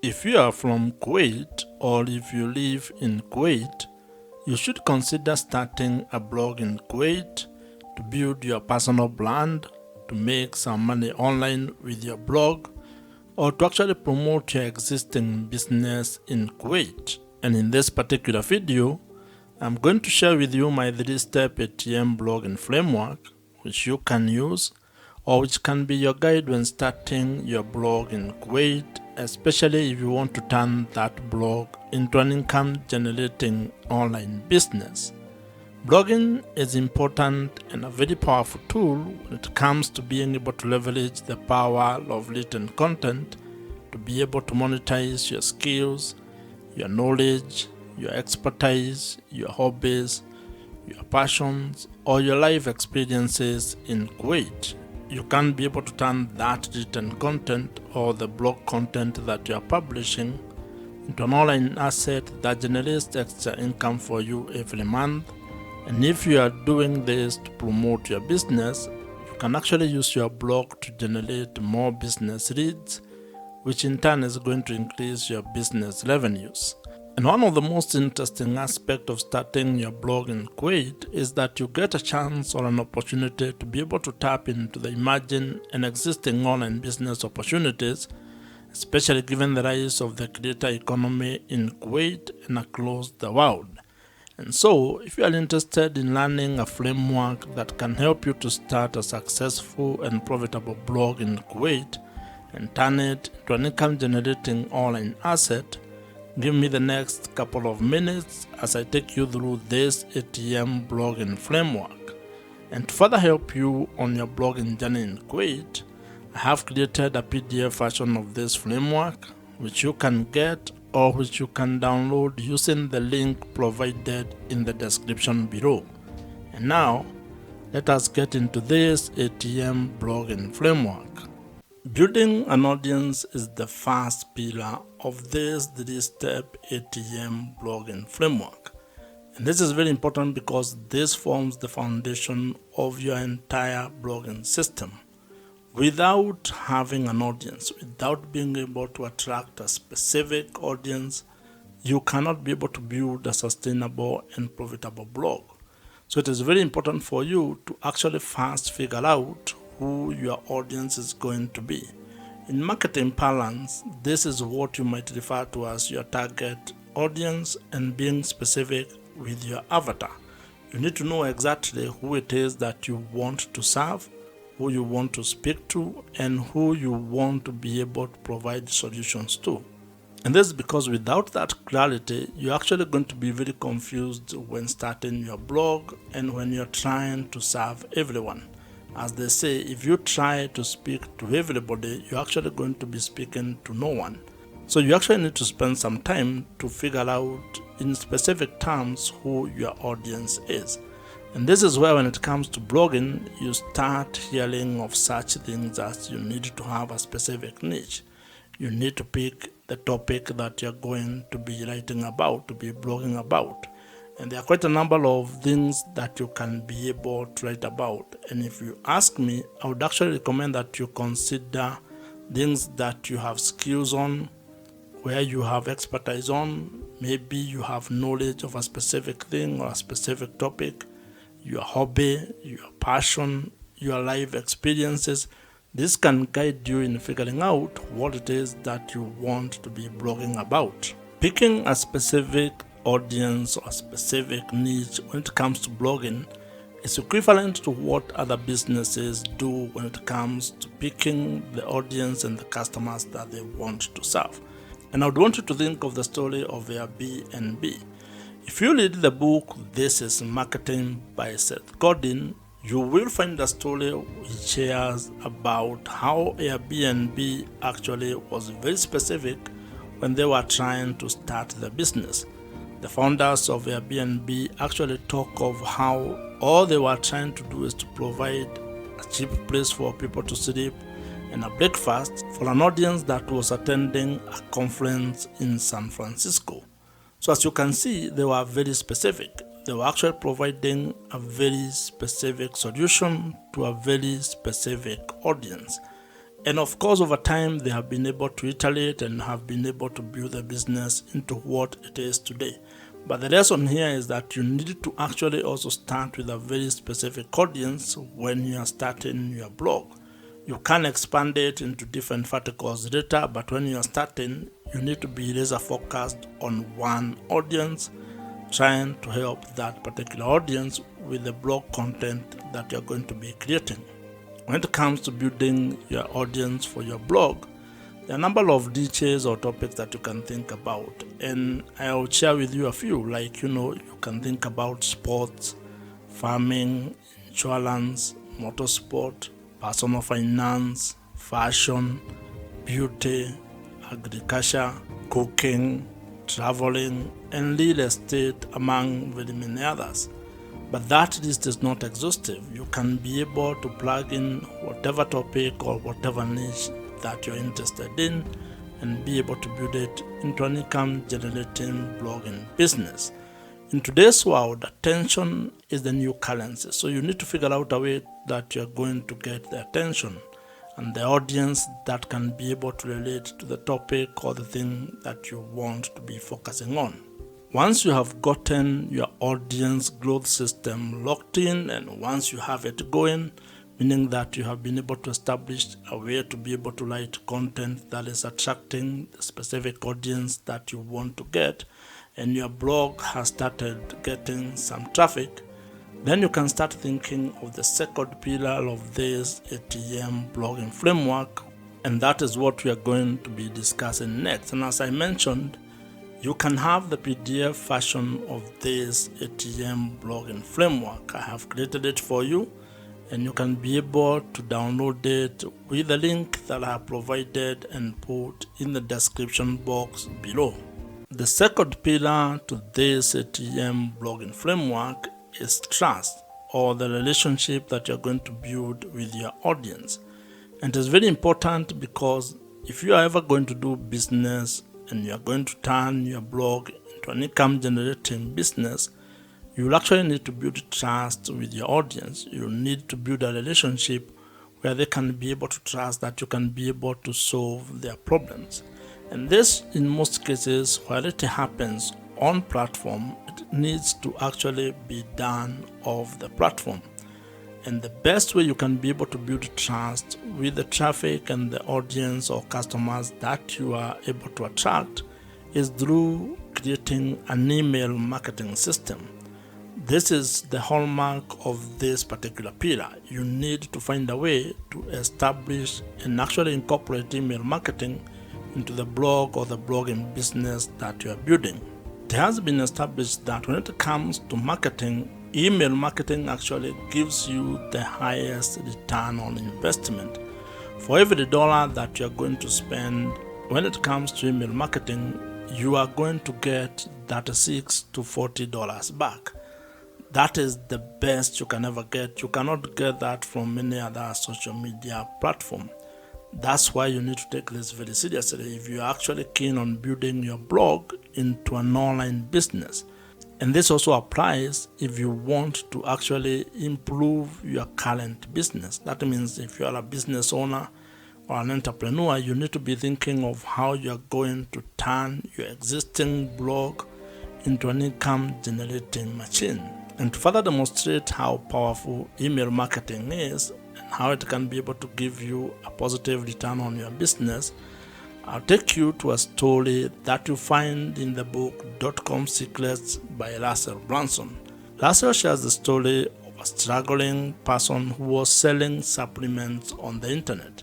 If you are from Kuwait or if you live in Kuwait, you should consider starting a blog in Kuwait to build your personal brand, to make some money online with your blog, or to actually promote your existing business in Kuwait. And in this particular video, I'm going to share with you my 3-step ATM blogging framework, which you can use or which can be your guide when starting your blog in Kuwait, especially if you want to turn that blog into an income generating online business. Blogging is important and a very powerful tool when it comes to being able to leverage the power of written content to be able to monetize your skills, your knowledge, your expertise, your hobbies, your passions, or your life experiences in Kuwait. You can be able to turn that written content or the blog content that you are publishing into an online asset that generates extra income for you every month. And if you are doing this to promote your business, you can actually use your blog to generate more business leads, which in turn is going to increase your business revenues. And one of the most interesting aspects of starting your blog in Kuwait is that you get a chance or an opportunity to be able to tap into the emerging and existing online business opportunities, especially given the rise of the creator economy in Kuwait and across the world. And so, if you are interested in learning a framework that can help you to start a successful and profitable blog in Kuwait and turn it into an income generating online asset, give me the next couple of minutes as I take you through this ATM blogging framework. And to further help you on your blogging journey in Kuwait, I have created a PDF version of this framework, which you can get or which you can download using the link provided in the description below. And now, let us get into this ATM blogging framework. Building an audience is the first pillar of this 3-step ATM blogging framework. And this is very important because this forms the foundation of your entire blogging system. Without having an audience, without being able to attract a specific audience, you cannot be able to build a sustainable and profitable blog. So it is very important for you to actually first figure out who your audience is going to be. In marketing parlance, this is what you might refer to as your target audience and being specific with your avatar. You need to know exactly who it is that you want to serve, who you want to speak to, and who you want to be able to provide solutions to. And this is because without that clarity, you're actually going to be very confused when starting your blog and when you're trying to serve everyone. As they say, if you try to speak to everybody, you're actually going to be speaking to no one. So you actually need to spend some time to figure out in specific terms who your audience is. And this is where when it comes to blogging, you start hearing of such things as you need to have a specific niche. You need to pick the topic that you're going to be writing about, to be blogging about. And there are quite a number of things that you can be able to write about. And if you ask me, I would actually recommend that you consider things that you have skills on, where you have expertise on. Maybe you have knowledge of a specific thing or a specific topic, your hobby, your passion, your life experiences. This can guide you in figuring out what it is that you want to be blogging about. Picking a specific audience or specific niche when it comes to blogging is equivalent to what other businesses do when it comes to picking the audience and the customers that they want to serve. And I would want you to think of the story of Airbnb. If you read the book This is Marketing by Seth Godin, you will find a story which shares about how Airbnb actually was very specific when they were trying to start the business. The founders of Airbnb actually talk of how all they were trying to do is to provide a cheap place for people to sleep and a breakfast for an audience that was attending a conference in San Francisco. So as you can see, they were very specific. They were actually providing a very specific solution to a very specific audience. And of course, over time, they have been able to iterate and have been able to build the business into what it is today. But the lesson here is that you need to actually also start with a very specific audience when you are starting your blog. You can expand it into different verticals later, but when you are starting, you need to be laser focused on one audience, trying to help that particular audience with the blog content that you're going to be creating. When it comes to building your audience for your blog, there are a number of details or topics that you can think about, and I'll share with you a few. Like, you can think about sports, farming, insurance, motorsport, personal finance, fashion, beauty, agriculture, cooking, traveling, and real estate, among very many others. But that list is not exhaustive. You can be able to plug in whatever topic or whatever niche that you're interested in and be able to build it into an income generating blogging business. In today's world, attention is the new currency. So you need to figure out a way that you're going to get the attention and the audience that can be able to relate to the topic or the thing that you want to be focusing on. Once you have gotten your audience growth system locked in, and once you have it going, meaning that you have been able to establish a way to be able to write content that is attracting the specific audience that you want to get, and your blog has started getting some traffic, then you can start thinking of the second pillar of this ATM blogging framework, and that is what we are going to be discussing next. And as I mentioned, you can have the PDF version of this ATM blogging framework. I have created it for you, and you can be able to download it with the link that I have provided and put in the description box below. The second pillar to this ATM blogging framework is trust, or the relationship that you're going to build with your audience. And it is very important because if you are ever going to do business and you are going to turn your blog into an income generating business, you will actually need to build trust with your audience. You need to build a relationship where they can be able to trust that you can be able to solve their problems. And this, in most cases, while it happens on platform, it needs to actually be done off the platform. And the best way you can be able to build trust with the traffic and the audience or customers that you are able to attract is through creating an email marketing system. This is the hallmark of this particular pillar. You need to find a way to establish and actually incorporate email marketing into the blog or the blogging business that you are building. It has been established that when it comes to marketing, email marketing actually gives you the highest return on investment. For every dollar that you are going to spend when it comes to email marketing, you are going to get $36 to $40 back. That is the best you can ever get. You cannot get that from any other social media platform. That's why you need to take this very seriously if you're actually keen on building your blog into an online business. And this also applies if you want to actually improve your current business. That means if you are a business owner or an entrepreneur, you need to be thinking of how you're going to turn your existing blog into an income generating machine. And to further demonstrate how powerful email marketing is and how it can be able to give you a positive return on your business, I'll take you to a story that you find in the book .com Secrets by Russell Brunson. Russell shares the story of a struggling person who was selling supplements on the internet,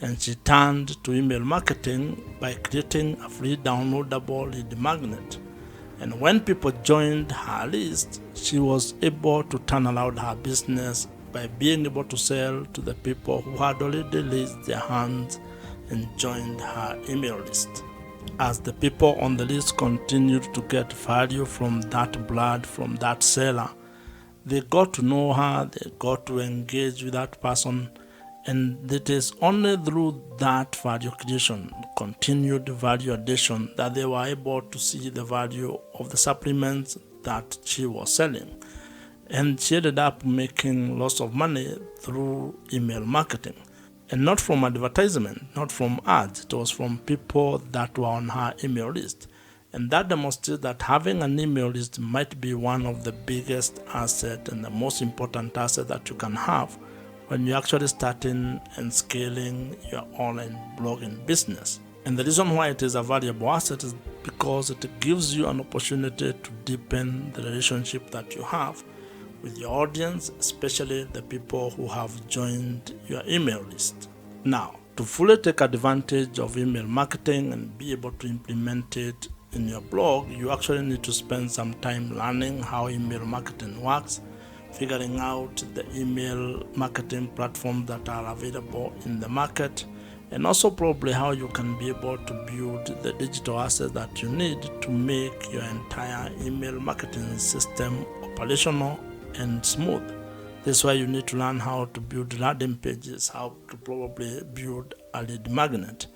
and she turned to email marketing by creating a free downloadable lead magnet. And when people joined her list, she was able to turn around her business by being able to sell to the people who had already raised their hands and joined her email list. As the people on the list continued to get value from that blood, from that seller, they got to know her, they got to engage with that person, and it is only through that value creation, continued value addition, that they were able to see the value of the supplements that she was selling. And she ended up making lots of money through email marketing. And not from advertisement, not from ads. It was from people that were on her email list. And that demonstrates that having an email list might be one of the biggest assets and the most important asset that you can have when you're actually starting and scaling your online blogging business. And the reason why it is a valuable asset is because it gives you an opportunity to deepen the relationship that you have with your audience, especially the people who have joined your email list. Now, to fully take advantage of email marketing and be able to implement it in your blog, you actually need to spend some time learning how email marketing works, figuring out the email marketing platforms that are available in the market, and also probably how you can be able to build the digital assets that you need to make your entire email marketing system operational and smooth. This is why you need to learn how to build landing pages, how to probably build a lead magnet.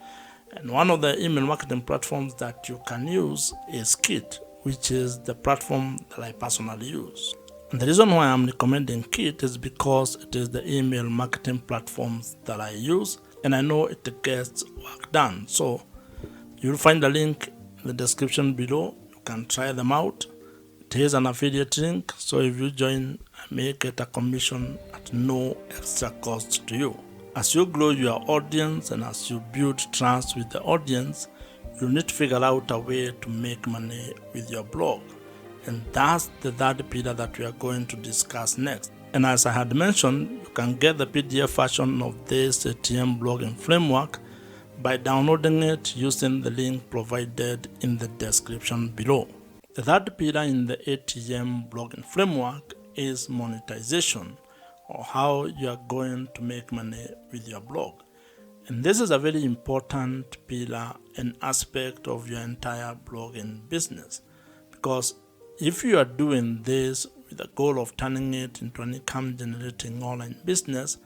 And one of the email marketing platforms that you can use is Kit, which is the platform that I personally use. And the reason why I'm recommending Kit is because it is the email marketing platforms that I use, and I know it gets work done. So you'll find the link in the description below. You can try them out. It is an affiliate link, so if you join, I may get a commission at no extra cost to you. As you grow your audience and as you build trust with the audience, you need to figure out a way to make money with your blog. And that's the third pillar that we are going to discuss next. And as I had mentioned, you can get the PDF version of this ATM blogging framework by downloading it using the link provided in the description below. The third pillar in the ATM blogging framework is monetization, or how you are going to make money with your blog. And this is a very important pillar and aspect of your entire blogging business, because if you are doing this with the goal of turning it into an income generating online business,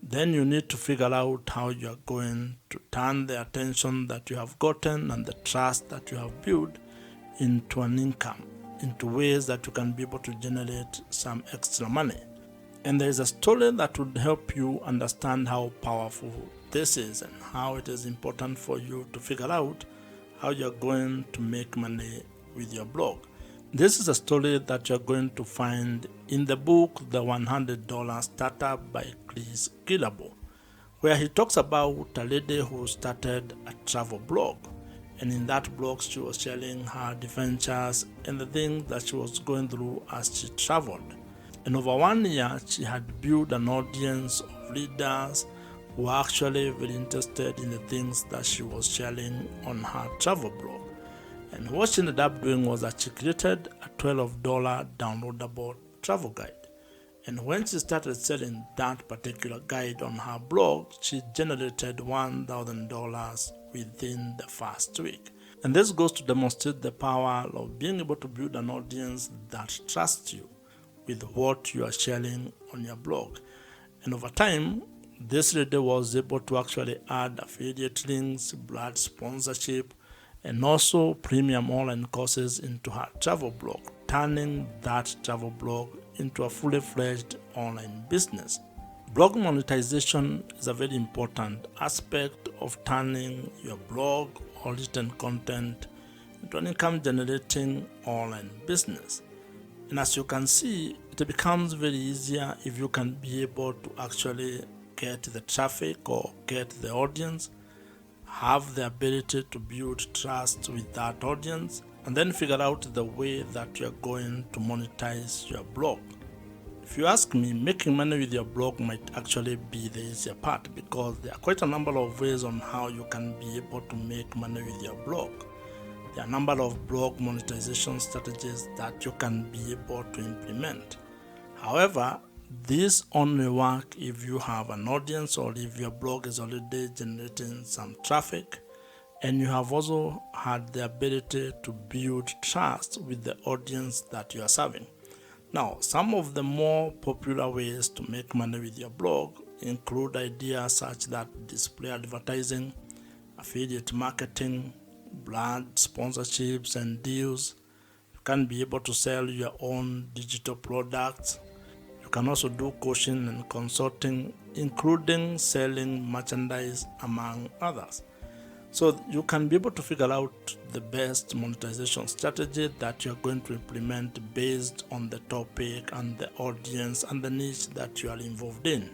then you need to figure out how you are going to turn the attention that you have gotten and the trust that you have built into an income, into ways that you can be able to generate some extra money. And there is a story that would help you understand how powerful this is and how it is important for you to figure out how you're going to make money with your blog. This is a story that you're going to find in the book, The $100 Startup by Chris Gillabo, where he talks about a lady who started a travel blog. And in that blog, she was sharing her adventures and the things that she was going through as she traveled. And over 1 year, she had built an audience of readers who were actually very interested in the things that she was sharing on her travel blog. And what she ended up doing was that she created a $12 downloadable travel guide. And when she started selling that particular guide on her blog, she generated $1,000 within the first week. And this goes to demonstrate the power of being able to build an audience that trusts you with what you are sharing on your blog. And over time, this lady was able to actually add affiliate links, brand sponsorship, and also premium online courses into her travel blog, turning that travel blog into a fully fledged online business. Blog monetization is a very important aspect of turning your blog or written content into an income generating online business. And as you can see, it becomes very easier if you can be able to actually get the traffic or get the audience, have the ability to build trust with that audience, and then figure out the way that you're going to monetize your blog. If you ask me, making money with your blog might actually be the easier part, because there are quite a number of ways on how you can be able to make money with your blog. There are a number of blog monetization strategies that you can be able to implement. However, these only work if you have an audience or if your blog is already generating some traffic and you have also had the ability to build trust with the audience that you are serving. Now, some of the more popular ways to make money with your blog include ideas such that display advertising, affiliate marketing, brand sponsorships and deals. You can be able to sell your own digital products. You can also do coaching and consulting, including selling merchandise, among others. So you can be able to figure out the best monetization strategy that you're going to implement based on the topic and the audience and the niche that you are involved in.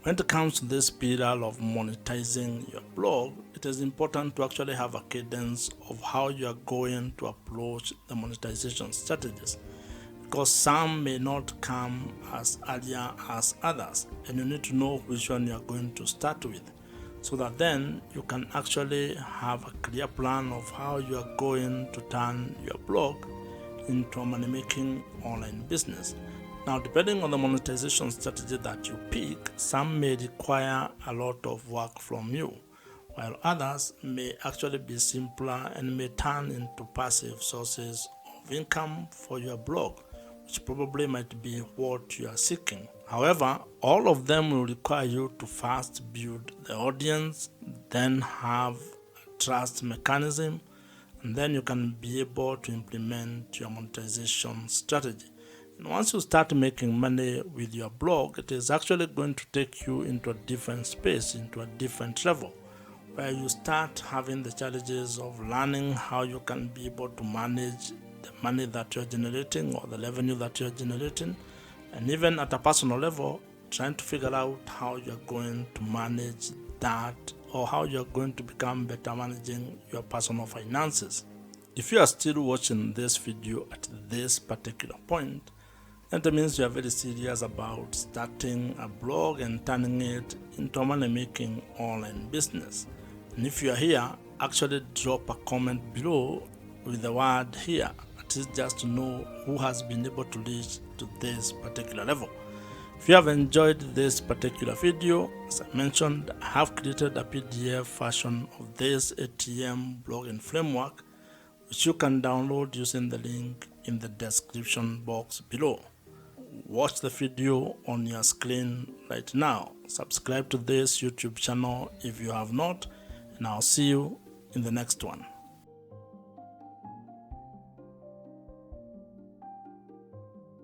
When it comes to this spiral of monetizing your blog, it is important to actually have a cadence of how you are going to approach the monetization strategies, because some may not come as earlier as others, and you need to know which one you are going to start with, so that then you can actually have a clear plan of how you are going to turn your blog into a money-making online business. Now, depending on the monetization strategy that you pick, some may require a lot of work from you, while others may actually be simpler and may turn into passive sources of income for your blog, which probably might be what you are seeking. However, all of them will require you to first build the audience, then have a trust mechanism, and then you can be able to implement your monetization strategy. And once you start making money with your blog, it is actually going to take you into a different space, into a different level, where you start having the challenges of learning how you can be able to manage the money that you're generating or the revenue that you're generating, and even at a personal level, trying to figure out how you're going to manage that, or how you're going to become better managing your personal finances. If you are still watching this video at this particular point, that means you are very serious about starting a blog and turning it into a money-making online business. And if you are here, actually drop a comment below with the word "here," at least just to know who has been able to reach to this particular level. If you have enjoyed this particular video, as I mentioned, I have created a PDF version of this ATM blogging framework, which you can download using the link in the description box below. Watch the video on your screen right now. Subscribe to this YouTube channel if you have not, and I'll see you in the next one.